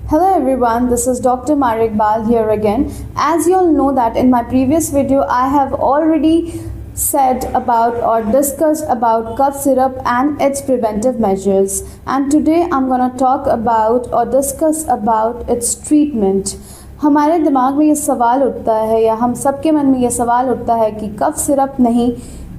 Hello everyone, this is Dr. Mara Iqbal here again. As you all know that in my previous video I have already said about or discussed about cough syrup and its preventive measures, and today I'm gonna talk about or discuss about its treatment. हमारे दिमाग में ये सवाल उठता है या हम सबके मन में ये सवाल उठता है कि कफ सिरप नहीं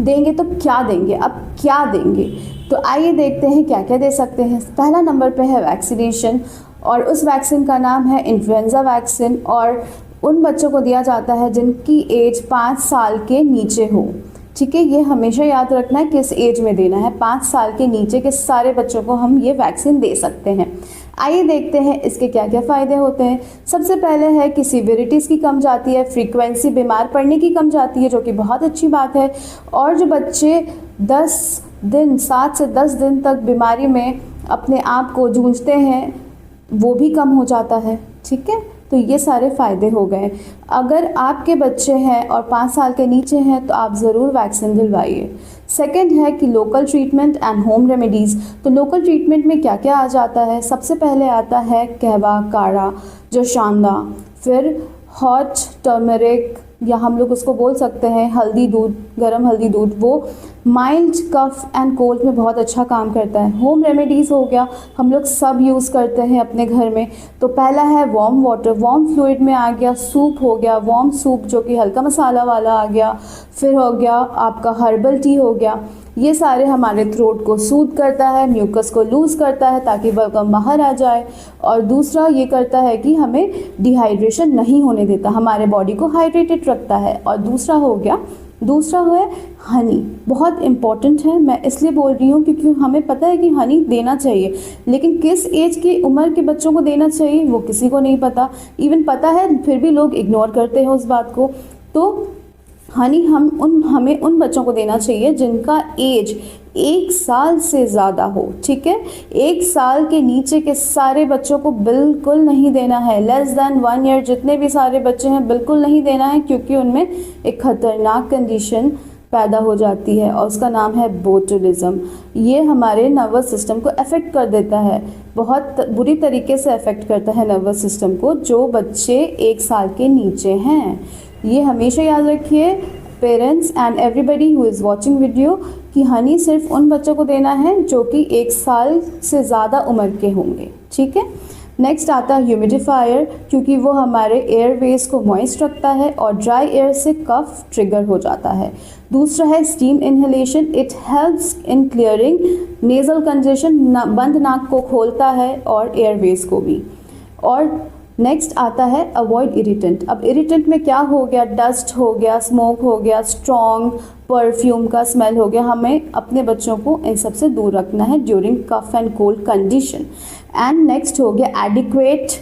देंगे तो क्या देंगे, अब क्या देंगे। तो आइए देखते हैं क्या क्या दे सकते हैं। पहला नंबर पे है वैक्सीनेशन, और उस वैक्सीन का नाम है इन्फ्लुएंजा वैक्सीन, और उन बच्चों को दिया जाता है जिनकी एज 5 साल के नीचे हो। ठीक है, ये हमेशा याद रखना है किस एज में देना है। 5 साल के नीचे के सारे बच्चों को हम ये वैक्सीन दे सकते हैं। आइए देखते हैं इसके क्या क्या फ़ायदे होते हैं। सबसे पहले है कि सीवियरिटीज़ की कम जाती है, फ्रीक्वेंसी बीमार पड़ने की कम जाती है, जो कि बहुत अच्छी बात है। और जो बच्चे 7 से 10 दिन तक बीमारी में अपने आप को जूझते हैं वो भी कम हो जाता है। ठीक है, तो ये सारे फ़ायदे हो गए। अगर आपके बच्चे हैं और 5 साल के नीचे हैं तो आप ज़रूर वैक्सीन दिलवाइए। सेकेंड है कि local treatment and home remedies. तो लोकल ट्रीटमेंट में क्या क्या आ जाता है। सबसे पहले आता है कहवा काढ़ा, जो शानदा, फिर हॉट टर्मरिक या हम लोग उसको बोल सकते हैं हल्दी दूध, गरम हल्दी दूध, वो माइल्ड कफ एंड कोल्ड में बहुत अच्छा काम करता है। होम रेमेडीज़ हो गया, हम लोग सब यूज़ करते हैं अपने घर में। तो पहला है वार्म वाटर, वार्म फ्लूइड में आ गया सूप हो गया, वार्म सूप जो कि हल्का मसाला वाला आ गया। फिर हो गया आपका हर्बल टी हो गया। ये सारे हमारे थ्रोट को सूद करता है, म्यूकस को लूज़ करता है ताकि बलगम बाहर आ जाए। और दूसरा ये करता है कि हमें डिहाइड्रेशन नहीं होने देता, हमारे बॉडी को हाइड्रेटेड रखता है। और दूसरा है हनी, बहुत इम्पॉर्टेंट है। मैं इसलिए बोल रही हूँ क्योंकि हमें पता है कि हनी देना चाहिए, लेकिन किस एज की उम्र के बच्चों को देना चाहिए वो किसी को नहीं पता। इवन पता है फिर भी लोग इग्नोर करते हैं उस बात को। तो हनी हमें उन बच्चों को देना चाहिए जिनका एज 1 साल से ज़्यादा हो। ठीक है, 1 साल के नीचे के सारे बच्चों को बिल्कुल नहीं देना है। लेस दैन 1 ईयर जितने भी सारे बच्चे हैं बिल्कुल नहीं देना है, क्योंकि उनमें एक ख़तरनाक कंडीशन पैदा हो जाती है और उसका नाम है बोटुलिज्म। ये हमारे नर्वस सिस्टम को अफेक्ट कर देता है, बहुत बुरी तरीके से अफेक्ट करता है नर्वस सिस्टम को, जो बच्चे 1 साल के नीचे हैं। ये हमेशा याद रखिए parents and everybody who is watching video कि हनी सिर्फ उन बच्चों को देना है जो कि 1 साल से ज़्यादा उम्र के होंगे। ठीक है, नेक्स्ट आता है ह्यूमिडिफायर, क्योंकि वो हमारे एयरवेज को मॉइस्ट रखता है और ड्राई एयर से कफ ट्रिगर हो जाता है। दूसरा है steam inhalation, it helps in clearing nasal congestion, बंद नाक को खोलता है और एयरवेज को भी। और नेक्स्ट आता है अवॉइड इरिटेंट। अब इरिटेंट में क्या हो गया, डस्ट हो गया, स्मोक हो गया, स्ट्रॉन्ग परफ्यूम का स्मेल हो गया। हमें अपने बच्चों को इन सब से दूर रखना है during cough and cold condition. And next हो गया एडिक्वेट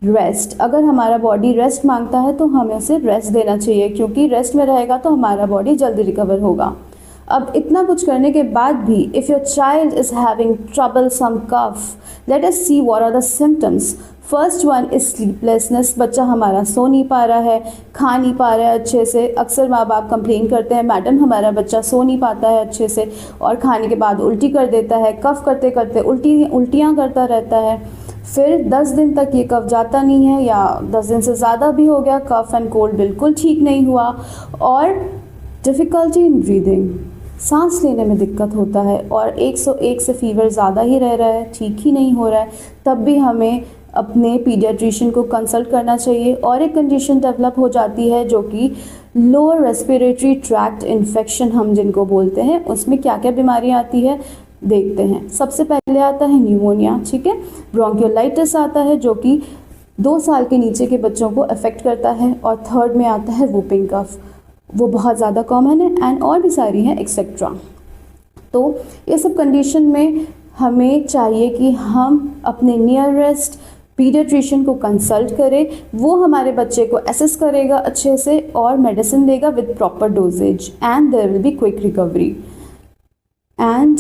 रेस्ट। अगर हमारा बॉडी रेस्ट मांगता है तो हमें उसे रेस्ट देना चाहिए, क्योंकि रेस्ट में रहेगा तो हमारा बॉडी जल्दी रिकवर होगा। अब इतना कुछ करने के बाद भी if your child is having troublesome cough, let us see what are the symptoms. First one is sleeplessness, बच्चा हमारा सो नहीं पा रहा है, खा नहीं पा रहा है अच्छे से। अक्सर माँ बाप कंप्लेन करते हैं, मैडम हमारा बच्चा सो नहीं पाता है अच्छे से और खाने के बाद उल्टी कर देता है, कफ करते करते उल्टियाँ करता रहता है। फिर 10 दिन तक ये कफ जाता नहीं है, या 10 दिन से ज़्यादा भी हो गया, कफ एंड कोल्ड बिल्कुल ठीक नहीं हुआ। और डिफ़िकल्टी इन ब्रीदिंग, सांस लेने में दिक्कत होता है, और 101 से फीवर ज़्यादा ही रह रहा है, ठीक ही नहीं हो रहा है, तब भी हमें अपने पीडियाट्रिशियन को कंसल्ट करना चाहिए। और एक कंडीशन डेवलप हो जाती है जो कि लोअर रेस्पिरेटरी ट्रैक्ट इन्फेक्शन हम जिनको बोलते हैं। उसमें क्या क्या बीमारियां आती है देखते हैं। सबसे पहले आता है न्यूमोनिया। ठीक है, ब्रोंकियोलाइटिस आता है जो कि 2 साल के नीचे के बच्चों को अफेक्ट करता है। और थर्ड में आता है वूपिंग कफ, वो बहुत ज़्यादा कॉमन है, एंड और भी सारी हैं एक्सेट्रा। तो ये सब कंडीशन में हमें चाहिए कि हम अपने नियरेस्ट पीडियाट्रिशियन को कंसल्ट करें। वो हमारे बच्चे को असेस करेगा अच्छे से और मेडिसिन देगा with proper doses, and there will be quick recovery. And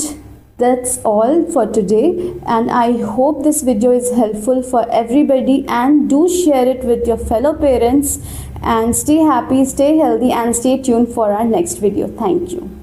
that's all for today, and I hope this video is helpful for everybody, and do share it with your fellow parents, and stay happy, stay healthy, and stay tuned for our next video. Thank you.